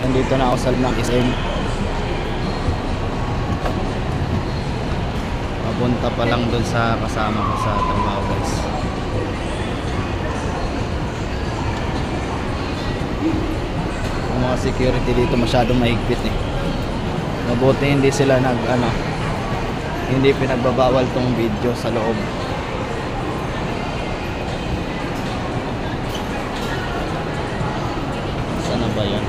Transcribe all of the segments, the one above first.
Nandito na ako sa loob ng SM. Papunta pa lang dun sa kasama ko sa trabaho, guys. Yung mga security dito masyadong mahigpit eh. Mabuti hindi sila hindi pinagbabawal tong video sa loob. Saan na ba yan?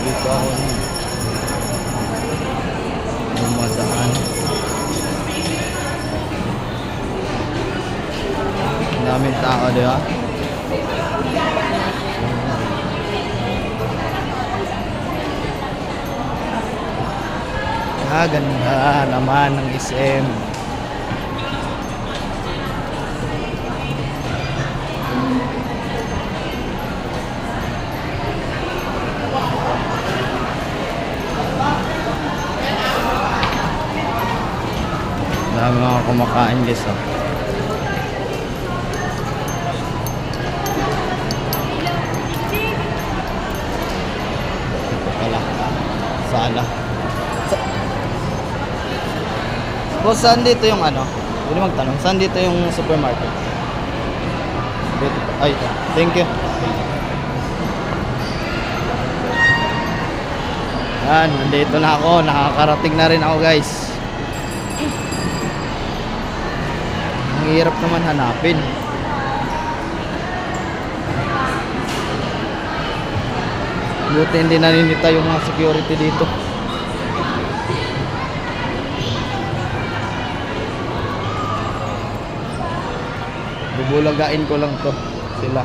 Dito ako dumadaan. Ang daming tao, di ba? Ganda naman ng SM. Dami mga kumakain, guys, oh. Ito pala sala. Boss, saan dito yung Pwede magtanong, saan dito yung supermarket? Dito. Ay, ito. Thank you. Yan, nandito na ako. Nakakarating na rin ako, guys. Ang hirap naman hanapin. Buti hindi naninita yung mga security dito. Bubulagain ko lang to sila.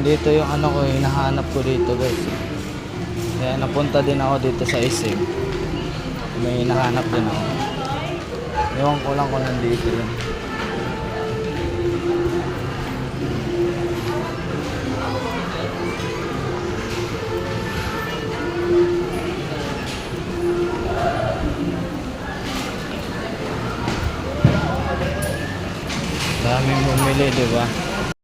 Dito yung hinahanap ko dito, guys. Kaya napunta din ako dito sa SM. May hinahanap din ako. Ewan ko lang kung nandito yun. Daming bumili, diba?